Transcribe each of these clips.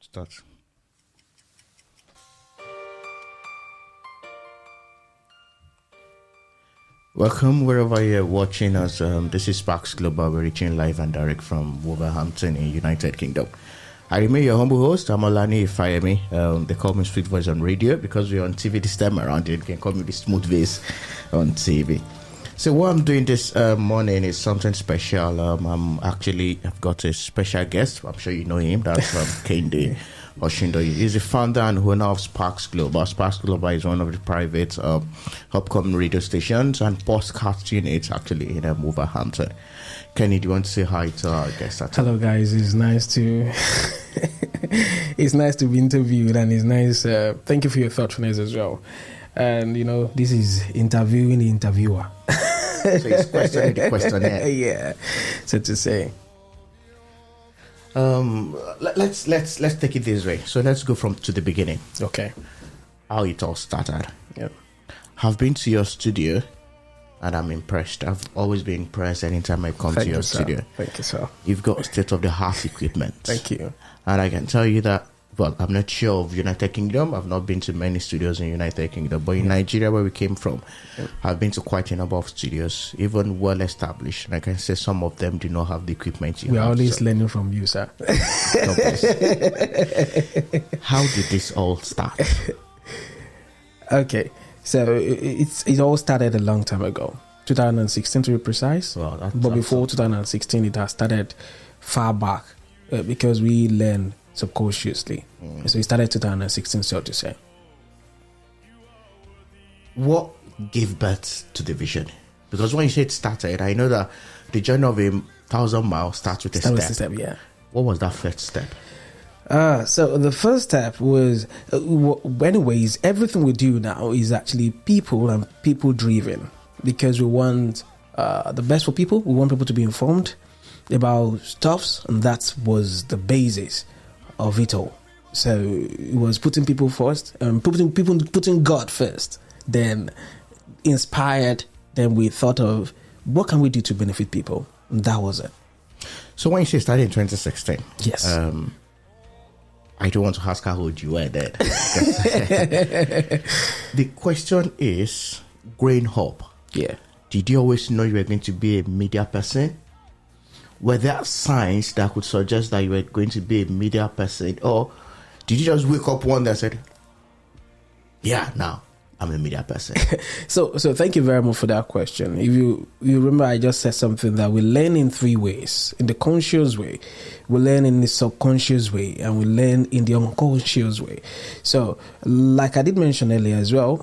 Start. Welcome wherever you're watching us. This is Sparkzglobal. We're reaching live and direct from Wolverhampton in United Kingdom. I remain your humble host. I'm Olaniyi Fayemi. They call me Sweet Voce on radio because we're on TV this time around. You can call me the Smooth Voice on TV. So what I'm doing this morning is something special. I've got a special guest. I'm sure you know him. That's Kende Oshindoyi. He's the founder and owner of Sparkzglobal. Sparkzglobal is one of the private upcoming radio stations and podcast units actually in Wolverhampton. Kenny, do you want to say hi to our guest? Hello, guys. It's nice to it's nice to be interviewed, and it's nice. Thank you for your thoughtfulness as well. And this is interviewing the interviewer. So it's questioning the questionnaire. Yeah, so to say. Let's take it this way. So let's go to the beginning. Okay. How it all started. Yep. I've been to your studio and I'm impressed. I've always been impressed anytime I come to your studio. Thank you, sir. You've got state-of-the-art equipment. Thank you. And I can tell you that, well, I'm not sure of United Kingdom. I've not been to many studios in United Kingdom. But in Nigeria, where we came from, I've been to quite a number of studios, even well-established. And I can say some of them do not have the equipment you have. We're always learning from you, sir. How did this all start? Okay. So it all started a long time ago, 2016 to be precise. Well, but before 2016, it has started far back because we learn subconsciously. So it started 2016, so to say. What gave birth to the vision? Because when you say it started, I know that the journey of 1,000 miles starts with a step. Yeah. What was that first step? So the first step was, anyways, everything we do now is actually people and people driven, because we want the best for people. We want people to be informed about stuffs, and that was the basis of it all. So it was putting people first, putting God first, then inspired. Then we thought of what can we do to benefit people, and that was it. So when you say started in 2016, yes. I don't want to ask how old you were then. The question is, growing up, yeah, did you always know you were going to be a media person? Were there signs that could suggest that you were going to be a media person? Or did you just wake up one day and said, yeah, now I'm a media person? So thank you very much for that question. If you remember, I just said something that we learn in three ways. In the conscious way, we learn in the subconscious way, and we learn in the unconscious way. So like I did mention earlier as well,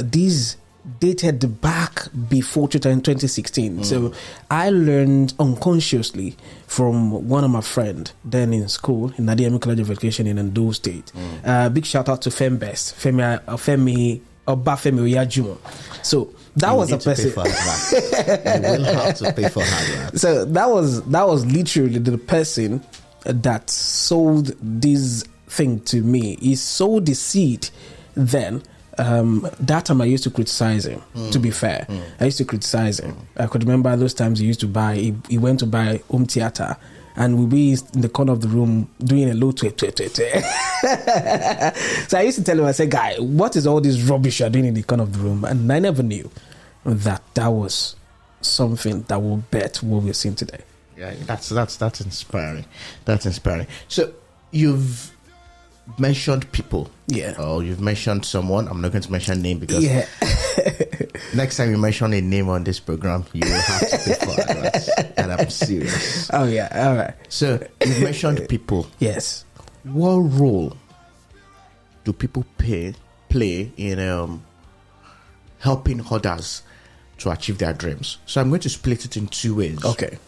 these dated back before 2016. So I learned unconsciously from one of my friends then in school in Nadia College of Education in Ondo State. Big shout out to Fembest, Femi Oyajumo. So that was a person. You will have to pay for hardware. So that was literally the person that sold this thing to me. He sowed the seed then. That time I used to criticize him, to be fair. I used to criticize him. I could remember those times he went to buy home theater, and we'd be in the corner of the room doing a low tweet. So I used to tell him, I said, guy, what is all this rubbish you're doing in the corner of the room? And I never knew that was something that will bet what we're seeing today. Yeah, that's inspiring. That's inspiring. So you've mentioned people, or you've mentioned someone. I'm not going to mention name because next time you mention a name on this program, you will have to pay for advance. And I'm serious. Oh yeah, all right. So you've mentioned people. Yes. What role do people play in helping others to achieve their dreams? So I'm going to split it in two ways. Okay.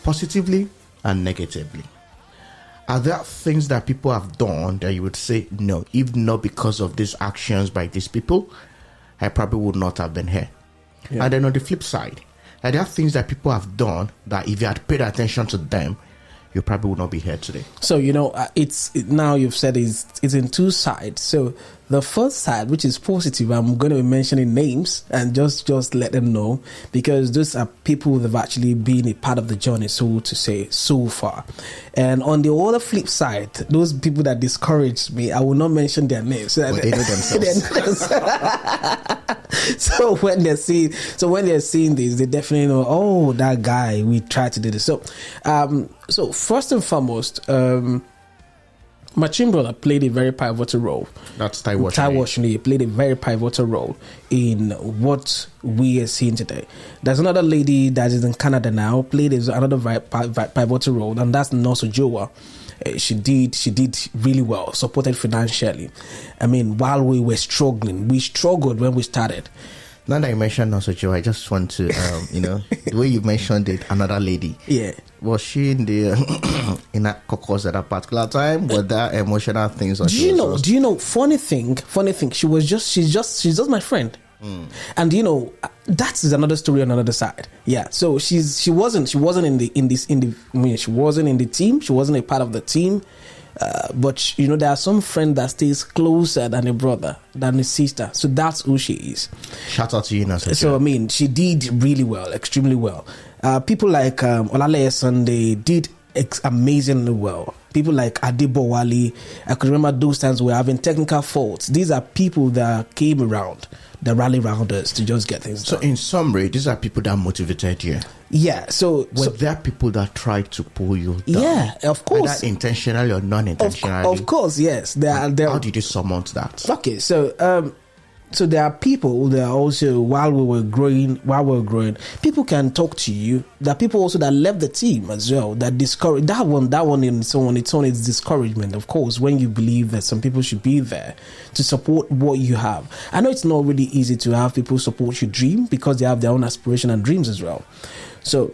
Positively and negatively. Are there things that people have done that you would say, no, if not because of these actions by these people, I probably would not have been here? Yeah. And then on the flip side, are there things that people have done that if you had paid attention to them, you probably would not be here today? So, it's now you've said it's in two sides. So The first side, which is positive, I'm going to be mentioning names and just let them know, because those are people that have actually been a part of the journey, so to say, so far. And on the other flip side, those people that discouraged me, I will not mention their names. Well, they know themselves. So when they're seeing this, they definitely know, oh, that guy, we tried to do this. So first and foremost, my twin brother played a very pivotal role. That's Taiwo. Taiwo played a very pivotal role in what we are seeing today. There's another lady that is in Canada now, played another pivotal role, and that's Noso Joa. She did really well, supported financially. I mean, while we were struggling, we struggled when we started. Now that you mentioned Noso Joa, I just want to, the way you mentioned it, another lady. Yeah. Was she in the in that caucus at that particular time? Were there emotional things? Do you know? Funny thing. She's just my friend. And that is another story on another side. Yeah. So she wasn't in the she wasn't in the team. She wasn't a part of the team. But there are some friends that stays closer than a brother, than a sister. So that's who she is. Shout out to you, Nasa. So I mean, she did really well, extremely well. People like Olaniyi Sunday did amazingly well. People like Adibo Wali, I could remember those times we were having technical faults. These are people that came around, that rally around us to just get things done. So in summary, these are people that motivated you. Yeah. So there people that tried to pull you down? Yeah, of course. Either intentionally or non-intentionally. Of course, yes. How did you surmount that? Okay, so there are people that also, while we were growing, people can talk to you. There are people also that left the team as well, that discourage that one in its own is discouragement, of course, when you believe that some people should be there to support what you have. I know it's not really easy to have people support your dream because they have their own aspiration and dreams as well. So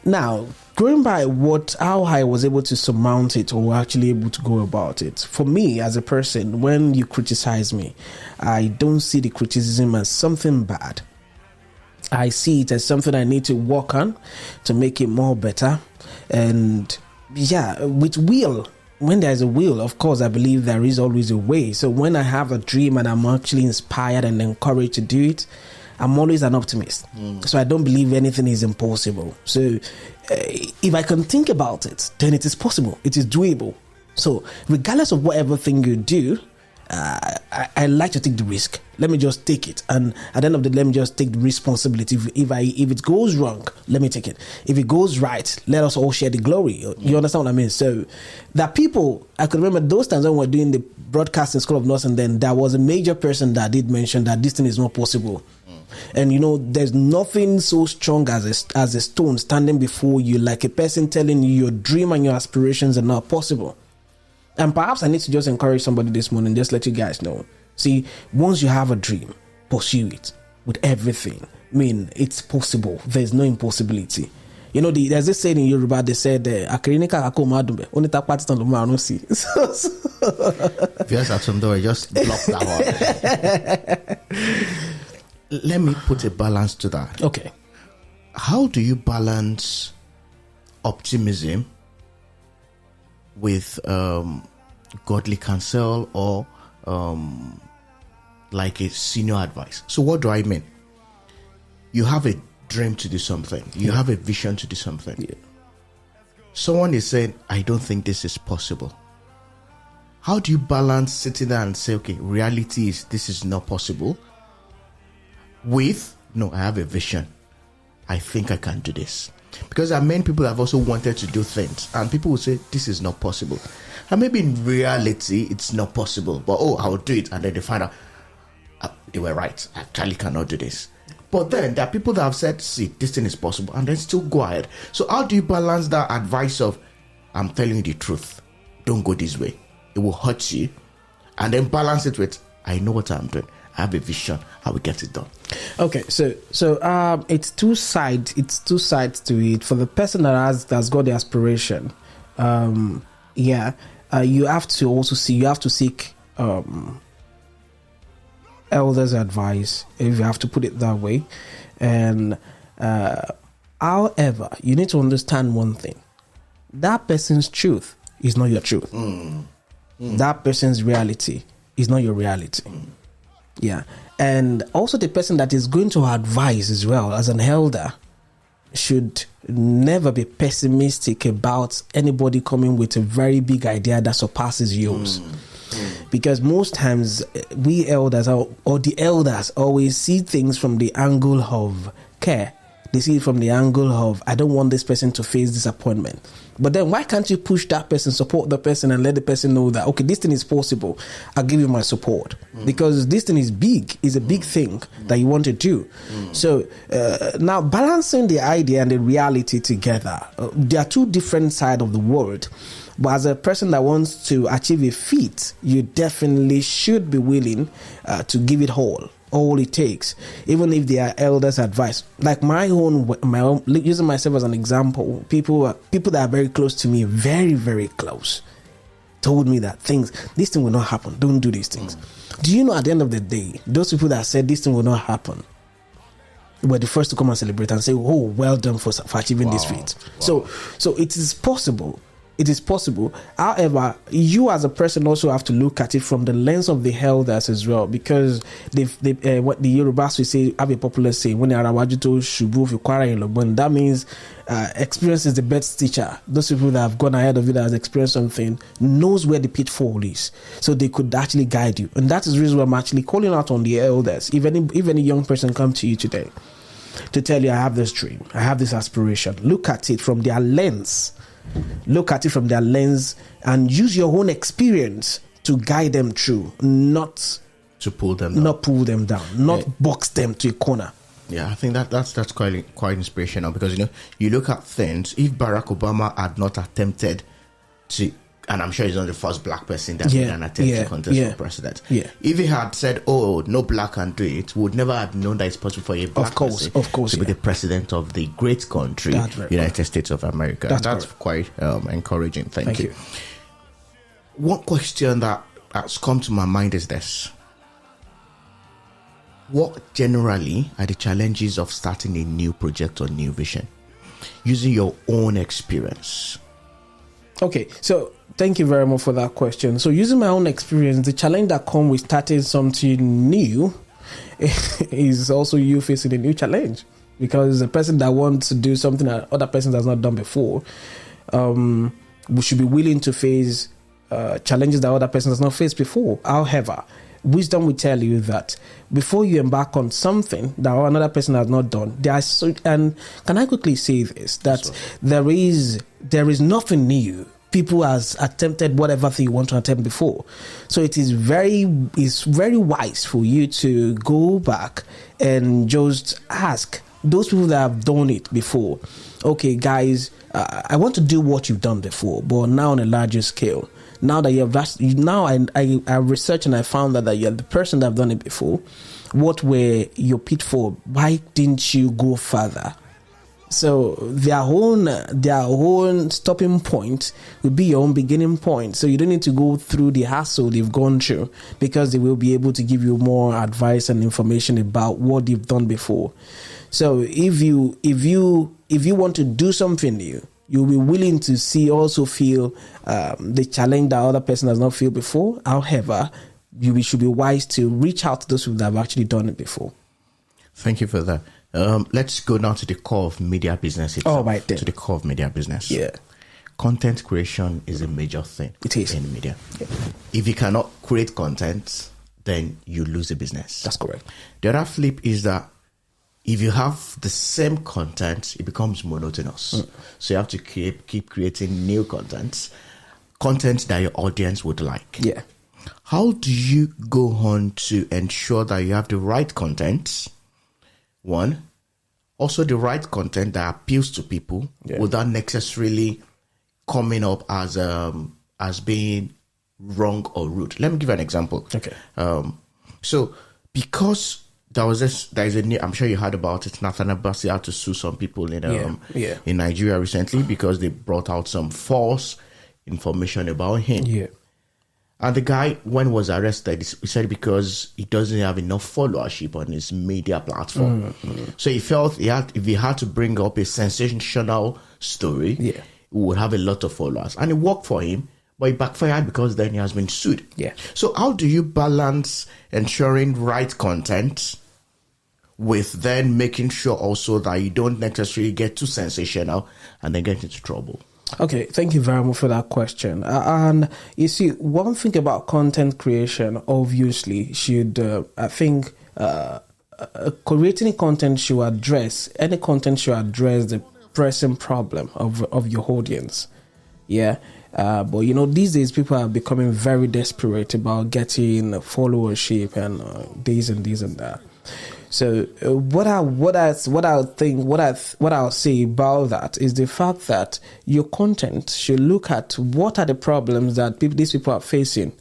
now, going by how I was able to surmount it, or actually able to go about it, for me as a person, when you criticize me, I don't see the criticism as something bad. I see it as something I need to work on to make it more better. And yeah, with will, when there's a will, of course, I believe there is always a way. So when I have a dream and I'm actually inspired and encouraged to do it, I'm always an optimist. So I don't believe anything is impossible. So if I can think about it, then it is possible. It is doable. So regardless of whatever thing you do, I like to take the risk. Let me just take it. And at the end of the day, let me just take the responsibility. If it goes wrong, let me take it. If it goes right, let us all share the glory. You understand what I mean? So there are people, I could remember those times when we were doing the broadcasting school of nursing, then there was a major person that did mention that this thing is not possible. And there's nothing so strong as a stone standing before you, like a person telling you your dream and your aspirations are not possible. And perhaps I need to just encourage somebody this morning, just let you guys know. See, once you have a dream, pursue it with everything. I mean, it's possible. There's no impossibility. There's this saying in Yoruba, they said, "Akirinika kakomadumbe, only ta party stand ma no see." If you have some door, just block that one. Let me put a balance to that. Okay. How do you balance optimism with godly counsel or like a senior advice? So what do I mean? You have a dream to do something. You have a vision to do something. Yeah. Someone is saying, I don't think this is possible. How do you balance sitting there and say, okay, reality is this is not possible, with, no, I have a vision. I think I can do this. Because there are many people that have also wanted to do things, and people will say, this is not possible. And maybe in reality, it's not possible. But, I'll do it. And then they find out, they were right. I actually cannot do this. But then there are people that have said, see, this thing is possible, and then still go ahead. So how do you balance that advice of, I'm telling you the truth, don't go this way, it will hurt you, and then balance it with, I know what I'm doing, I have a vision, I will get it done? Okay, so it's two sides to it. For the person that's got the aspiration, you have to seek elders' advice, if you have to put it that way. And however, you need to understand one thing: that person's truth is not your truth. That person's reality is not your reality. Yeah. And also the person that is going to advise as well as an elder should never be pessimistic about anybody coming with a very big idea that surpasses yours. Because most times we elders or the elders always see things from the angle of care. They see it from the angle of, I don't want this person to face disappointment. But then why can't you push that person, support the person, and let the person know that, okay, this thing is possible. I'll give you my support. Because this thing is big. It's a big thing that you want to do. So now balancing the idea and the reality together, there are two different sides of the world. But as a person that wants to achieve a feat, you definitely should be willing to give it all it takes, even if they are elders' advice. Like my own, using myself as an example, people that are very close to me, very, very close, told me that this thing will not happen. Don't do these things. Do you know, at the end of the day, those people that said this thing will not happen were the first to come and celebrate and say, oh, well done for achieving this feat. So it is possible. It is possible. However, you as a person also have to look at it from the lens of the elders as well, because what the Yorubas will say, have a popular saying, when Arawajuto Shubu Fukwara Ilobon, that means experience is the best teacher. Those people that have gone ahead of you, that has experienced something, knows where the pitfall is, so they could actually guide you. And that is the reason why I'm actually calling out on the elders. If any young person come to you today to tell you, I have this dream, I have this aspiration, look at it from their lens. Look at it from their lens and use your own experience to guide them through, not to pull them down, not box them to a corner. Yeah, I think that's quite inspirational, because you look at things. If Barack Obama had not attempted to, and I'm sure he's not the first black person that made an attempt to contest for president. Yeah. If he had said, "Oh, no black can do it," we would never have known that it's possible for a black person to be the president of the great country, United States of America. That's quite encouraging. Thank you. One question that has come to my mind is this: what generally are the challenges of starting a new project or new vision, using your own experience? Okay, so thank you very much for that question. So using my own experience, the challenge that comes with starting something new is also you facing a new challenge, because the person that wants to do something that other person has not done before, we should be willing to face challenges that other person has not faced before. However, wisdom will tell you that before you embark on something that another person has not done, and can I quickly say this, that there is nothing new. People has attempted whatever thing you want to attempt before. So it's very wise for you to go back and just ask those people that have done it before, okay guys, I want to do what you've done before, but now on a larger scale. Now that I researched and I found that you're the person that have done it before. What were your pitfall? Why didn't you go further? So their own stopping point will be your own beginning point. So you don't need to go through the hassle they've gone through, because they will be able to give you more advice and information about what they've done before. So if you want to do something new, you'll be willing to feel the challenge that other person has not felt before. However, you should be wise to reach out to those people that have actually done it before. Thank you for that. Let's go now to the core of media business itself. Oh, right then. To the core of media business. Yeah. Content creation is a major thing. It is. In media. Yeah. If you cannot create content, then you lose the business. That's correct. The other flip is that if you have the same content, it becomes monotonous. So you have to keep creating new content that your audience would like. Yeah. How do you go on to ensure that you have the right content? One, also the right content that appeals to people without necessarily coming up as being wrong or rude. Let me give you an example. Okay. So because there is a new, I'm sure you heard about it, Nathan Abbasi had to sue some people in Nigeria recently because they brought out some false information about him. Yeah. And the guy, when he was arrested, he said because he doesn't have enough followership on his media platform. So he felt if he had to bring up a sensational story, he would have a lot of followers. And it worked for him, but it backfired because then he has been sued. Yeah. So how do you balance ensuring right content with then making sure also that you don't necessarily get too sensational and then get into trouble? Okay, thank you very much for that question. And you see, one thing about content creation, obviously, should, I think, creating content should address, any content should address the pressing problem of your audience. Yeah. But you know, these days people are becoming very desperate about getting followership and this and this and that. So what I'll say about that is the fact that your content should look at what are the problems that these people are facing.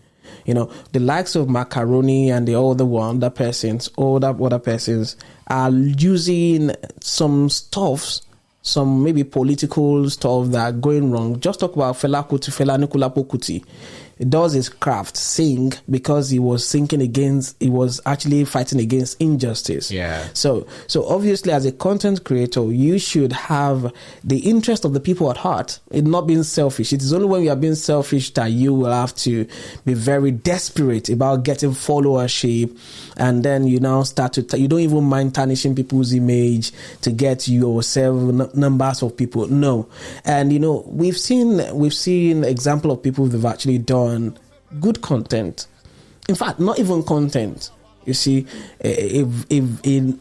You know, the likes of Macaroni and the other persons are using some stuffs, some maybe political stuff that are going wrong. Just talk about Fela Anikulapo Kuti. He does his craft, sing, because he was actually fighting against injustice. Yeah. So obviously, as a content creator, you should have the interest of the people at heart. It's not being selfish. It is only when you are being selfish that you will have to be very desperate about getting followership, and then you now start to you don't even mind tarnishing people's image to get yourself numbers of people. No, and you know we've seen example of people who've actually done good content. In fact, not even content. You see,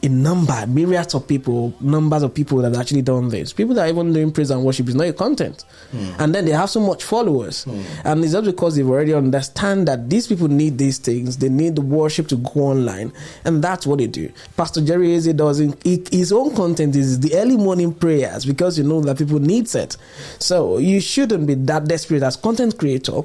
numbers of people that have actually done this. People that are even doing praise and worship is not a content. And then they have so much followers. And it's just because they've already understand that these people need these things. They need the worship to go online. And that's what they do. Pastor Jerry Eze his own content is the early morning prayers, because you know that people need it. So you shouldn't be that desperate as content creator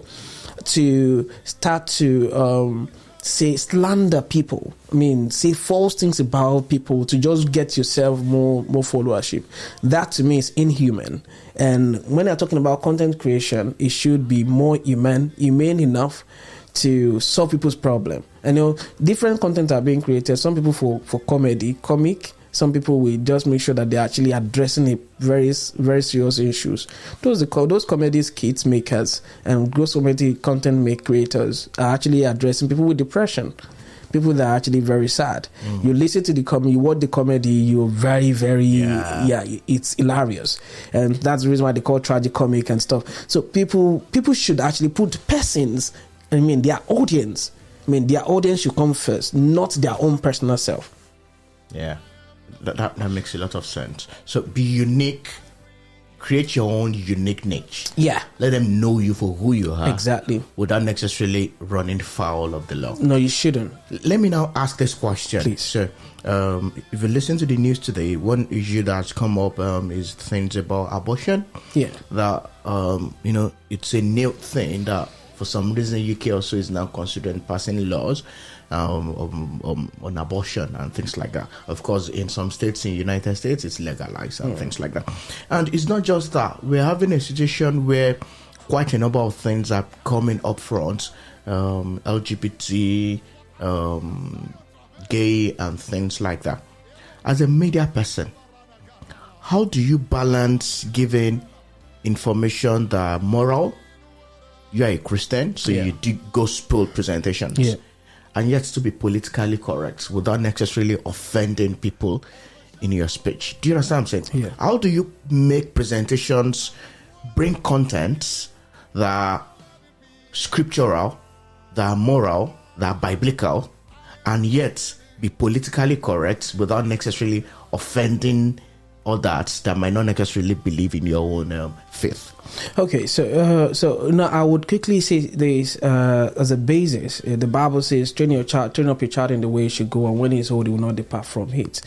to start to say slander people. I mean, say false things about people to just get yourself more followership. That to me is inhuman. And when I'm talking about content creation, it should be more humane enough to solve people's problem. And you know, different content are being created. Some people for comic. Some people will just make sure that they're actually addressing a very, very serious issues. Those comedy skits makers and those comedy content creators are actually addressing people with depression, people that are actually very sad. You listen to the comedy, you watch the comedy, you're very, very, it's hilarious. And that's the reason why they call tragicomic and stuff. So people should actually put persons, their audience. Their audience should come first, not their own personal self. Yeah. That makes a lot of sense. So be unique, create your own unique niche. Yeah. Let them know you for who you are. Exactly. Without necessarily running foul of the law. No, you shouldn't. Let me now ask this question. Please. So, if you listen to the news today, one issue that's come up is things about abortion. Yeah. That, it's a new thing that for some reason UK also is now considering passing laws on abortion and things like that. Of course, in some states in the United States, it's legalized and things like that. And it's not just that. We're having a situation where quite a number of things are coming up front, LGBT, gay, and things like that. As a media person, how do you balance giving information that are moral? You are a Christian, so you do gospel presentations. Yeah. And yet to be politically correct without necessarily offending people in your speech. Do you understand what I'm saying? Yeah. How do you make presentations, bring contents that are scriptural, that are moral, that are biblical, and yet be politically correct without necessarily offending others that might not necessarily believe in your own faith? Okay, so now I would quickly say this as a basis. The Bible says, train up your child in the way he should go, and when he is old, he will not depart from it.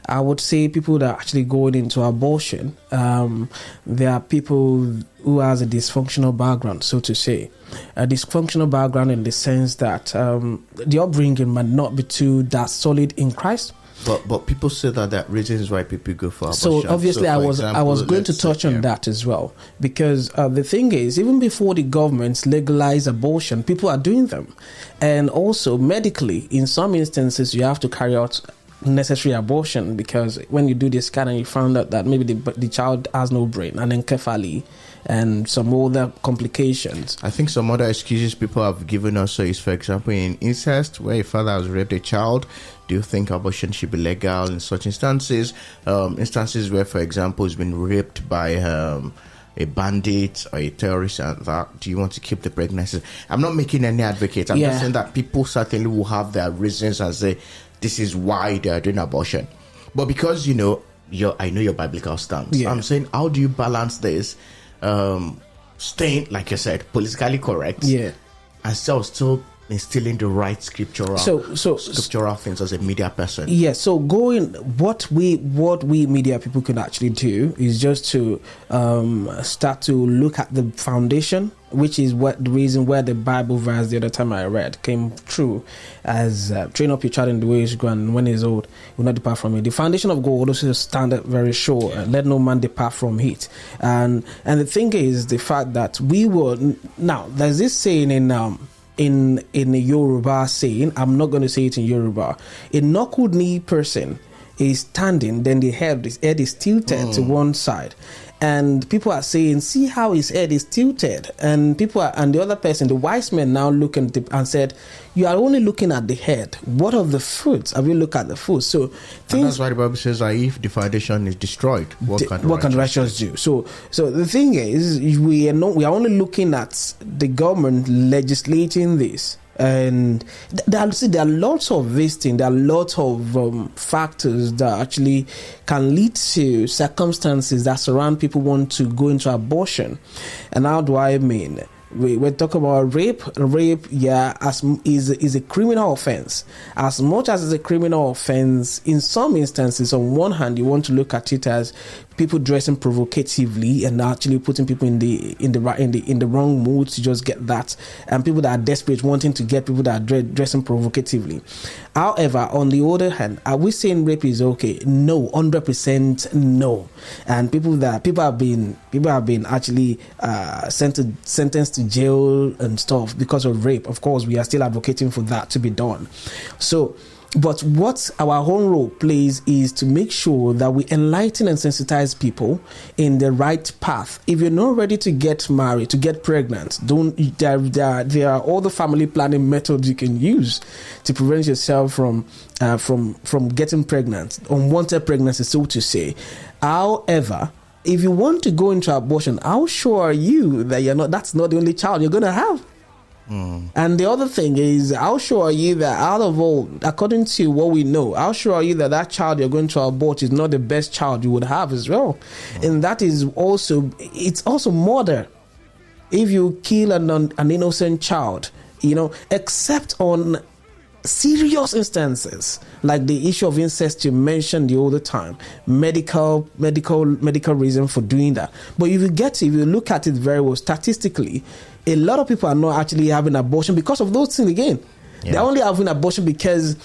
I would say people that are actually going into abortion, there are people who has a dysfunctional background, so to say. A dysfunctional background in the sense that the upbringing might not be that solid in Christ. But people say that reasons why people go for abortion. So obviously, I was going to touch on that as well, because the thing is, even before the governments legalize abortion, people are doing them, and also medically, in some instances, you have to carry out necessary abortion, because when you do this scan and you found out that maybe the child has no brain and encephaly and some other complications. I think some other excuses people have given us is, for example, in incest, where a father has raped a child, do you think abortion should be legal in such instances? Instances where, for example, it's been raped by a bandit or a terrorist, and that, do you want to keep the pregnancy? I'm not making any advocate. I'm just saying that people certainly will have their reasons and say this is why they are doing abortion. But because I know your biblical stance, I'm saying, how do you balance this? Staying, like you said, politically correct, and still instilling the right scriptural things as a media person. So what we media people can actually do is just to start to look at the foundation, which is the reason where the Bible verse the other time I read came true, as train up your child in the way he should go, and when he's old, he will not depart from it. The foundation of God also stand very sure, and let no man depart from it. And the thing is the fact that now there's this saying in the Yoruba saying, I'm not going to say it in Yoruba, a knuckled knee person is standing, then his head is tilted to one side, and people are saying, see how his head is tilted, and the other person, the wise men, now look and said, you are only looking at the head. What of the fruits? Have you looked at the fruit? So that's why the Bible says that if the foundation is destroyed, what can the righteous do? So the thing is, we are only looking at the government legislating this. And there are lots of these things. There are lots of factors that actually can lead to circumstances that surround people want to go into abortion. And how do I mean? We're talking about rape. Rape, is a criminal offense. As much as it's a criminal offense, in some instances, on one hand, you want to look at it as people dressing provocatively and actually putting people in the wrong mood to just get that, and people that are desperate wanting to get people that are dressing provocatively. However, on the other hand, are we saying rape is okay? No, 100% no. And people have been actually sentenced to jail and stuff because of rape. Of course, we are still advocating for that to be done. But what our own role plays is to make sure that we enlighten and sensitize people in the right path. If you're not ready to get married, to get pregnant, there are all the family planning methods you can use to prevent yourself from getting pregnant, unwanted pregnancy, so to say. However, if you want to go into abortion, how sure are you that that's not the only child you're going to have? And the other thing is, how sure are you that out of all, according to what we know, how sure are you that child you're going to abort is not the best child you would have as well? And that is also, it's also murder. If you kill an innocent child, except on serious instances like the issue of incest you mentioned the other time, medical reason for doing that. But if you look at it very well statistically, a lot of people are not actually having abortion because of those things again. They're only having abortion because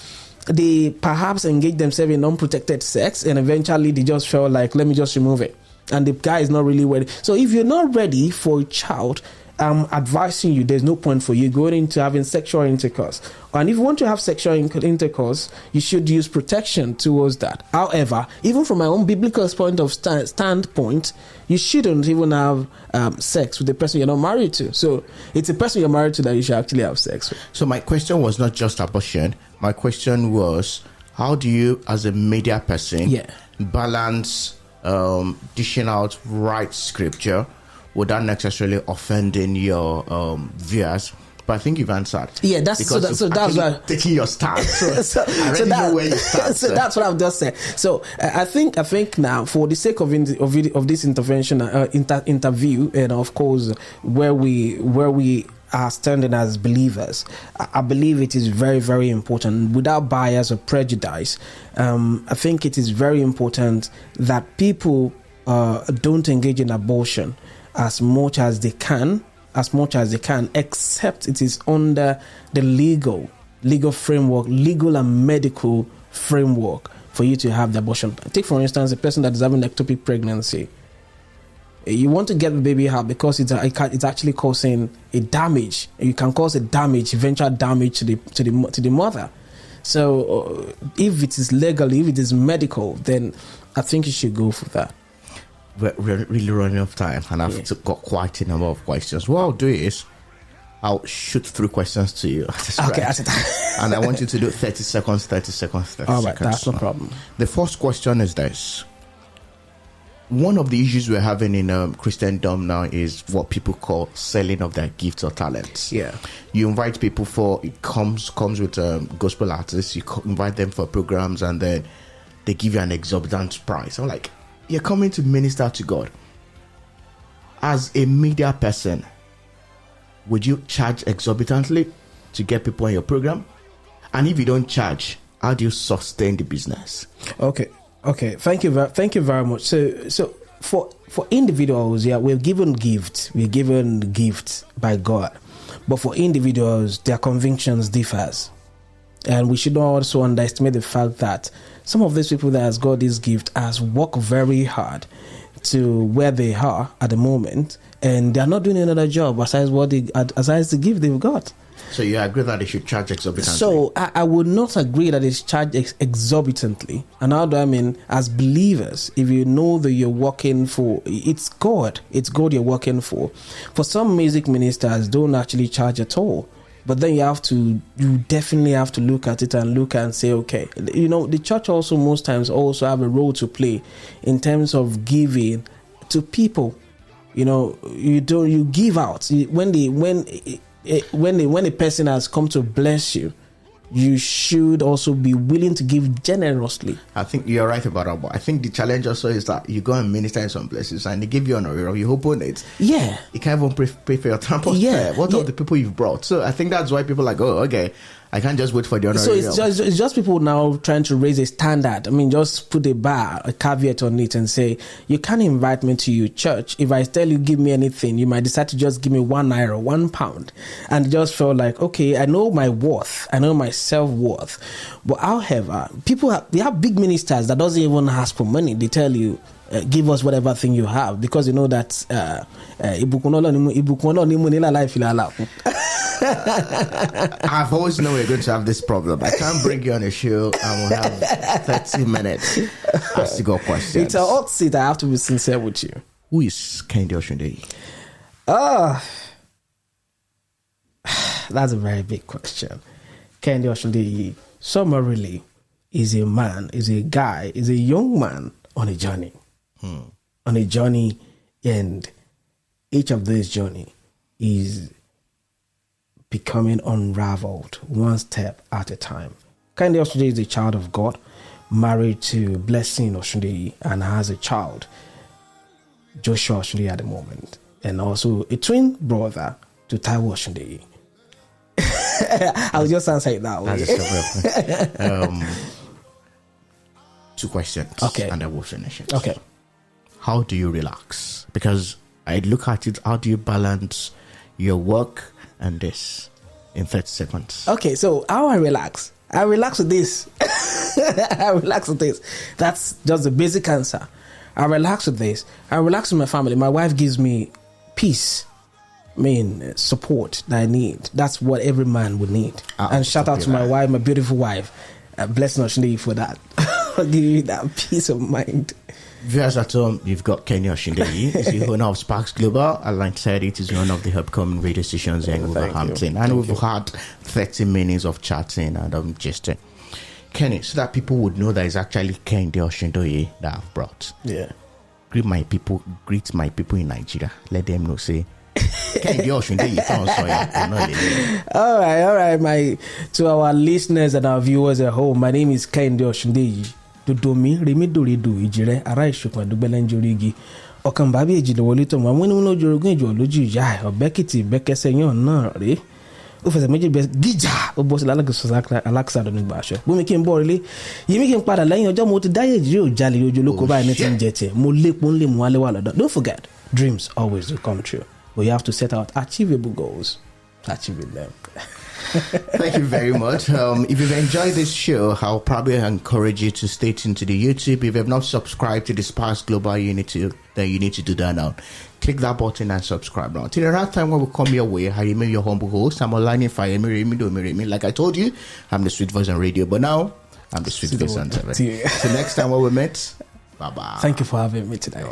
they perhaps engage themselves in unprotected sex, and eventually they just felt like, let me just remove it, and the guy is not really ready. So if you're not ready for a child, I'm advising you, there's no point for you going into having sexual intercourse. And if you want to have sexual intercourse, you should use protection towards that. However, even from my own biblical point of standpoint, you shouldn't even have sex with the person you're not married to. So it's a person you're married to that you should actually have sex with. So my question was not just abortion. My question was, how do you, as a media person, balance dishing out right scripture without necessarily offending your viewers? But I think you've answered. Yeah, that's why taking your stance. So know where you stand. So that's what I've just said. So I think now, for the sake of this intervention, interview, and of course where we are standing as believers, I believe it is very, very important, without bias or prejudice. I think it is very important that people don't engage in abortion as much as they can, except it is under the legal framework, legal and medical framework for you to have the abortion. Take, for instance, a person that is having ectopic pregnancy. You want to get the baby out because it's actually causing a damage. You can cause a damage, eventual damage to the mother. So if it is legal, if it is medical, then I think you should go for that. We're really running out of time, and I've got quite a number of questions. What I'll do is I'll shoot through questions to you. Okay, and I want you to do 30 seconds, 30 seconds, 30 All seconds. right, that's no problem. The first question is this. One of the issues we're having in Christendom now is what people call selling of their gifts or talents. Yeah. You invite people it comes with gospel artists. You invite them for programs, and then they give you an exorbitant price. I'm like, you're coming to minister to God. As a media person, would you charge exorbitantly to get people on your program? And if you don't charge, how do you sustain the business? Okay. Thank you very much. So for individuals, we're given gifts. We're given gifts by God, but for individuals, their convictions differs, and we should not also underestimate the fact that some of these people that has got this gift has worked very hard to where they are at the moment, and they are not doing another job besides the gift they've got. So you agree that they should charge exorbitantly? So I would not agree that it's charged exorbitantly. And how do I mean? As believers, if you know that you're working for, it's God you're working for. For some music ministers, don't actually charge at all. But then you definitely have to look at it and say, okay, the church also most times also have a role to play in terms of giving to people. You give out when a person has come to bless you. You should also be willing to give generously. I think you're right about that, but I think the challenge also is that you go and minister in some places and they give you an oil, you open it. Yeah. You can't even pay for your transport fare. What of the people you've brought? So I think that's why people are like, oh, okay, I can't just wait for the honor. So it's just people now trying to raise a standard. I mean, just put a caveat on it and say, you can't invite me to your church. If I tell you, give me anything, you might decide to just give me £1, £1. And it just felt like, okay, I know my worth. I know my self-worth. But however, we have big ministers that doesn't even ask for money. They tell you, give us whatever thing you have, because you know that I've always known we're going to have this problem. I can't bring you on a show and we'll have 30 minutes. I still got questions. It's a hot seat. I have to be sincere with you. Who is Kehinde Osundeyi? That's a very big question. Kehinde Osundeyi, summarily, is a man, is a guy, is a young man on a journey. On a journey, and each of this journey is becoming unraveled one step at a time. Kehinde Osundeyi is a child of God, married to Blessing Osundeyi, and has a child, Joshua Osundeyi, at the moment, and also a twin brother to Taiwo Osundeyi. I'll just answer it that way. Two questions. Okay. And then we'll finish it. Okay. How do you relax? Because I look at it, how do you balance your work and this in 30 seconds? Okay, so how I relax? I relax with this. I relax with this. That's just the basic answer. I relax with this. I relax with my family. My wife gives me peace. Support that I need. That's what every man would need. And shout out to my wife, my beautiful wife. Blessing Osundeyi for that. I'll give you that peace of mind. Viewers at home, you've got Kehinde Osundeyi. He's the owner of Sparkzglobal. As I said, it is one of the upcoming radio stations here in Wolverhampton. And we've had 30 minutes of chatting and gisting. Kenny, so that people would know that it's actually Kehinde Osundeyi that I've brought. Yeah. Greet my people in Nigeria. Let them know, say, Kehinde Osundeyi. All right. To our listeners and our viewers at home, my name is Kehinde Osundeyi. Dodomi remidorido ijire ara isukun dugbelenjorigi ọkàn bàbí ejide wọlé tó mọ àwọn onímọ̀ lójoogun ìjọ lójú ìyá ọ̀bẹ́kìtì bẹ́kẹsẹ̀ yàn náà rèé ó fẹsẹ̀ méjì bẹ́ẹ̀ gíjà ó bọ́ sí alákìsàdọ̀ nígbà aṣọ bómi kí n bọ́ ilé yìí kí n padà lẹ́yìn ọjọ́ mo ti dáyé ìjírí ò jalè ojú olóko báyìí ní ti ń jẹ tiẹ̀ mo lépo ń lè mú alẹ́ wà lọ́dọ̀. Don't forget, dreams always do come true, but you have to set out achievable goals to achieve them. Thank you very much. If you've enjoyed this show, I'll probably encourage you to stay tuned to the YouTube. If you have not subscribed to the Sparkzglobal, you need to do that now. Click that button and subscribe now. Till the right time when we come your way, I remain your humble host. I'm Olaniyi Fayemi. Like I told you, I'm the Sweet Voice on radio, but now I'm the Sweet Voice on TV. So next time when we meet, bye-bye. Thank you for having me today.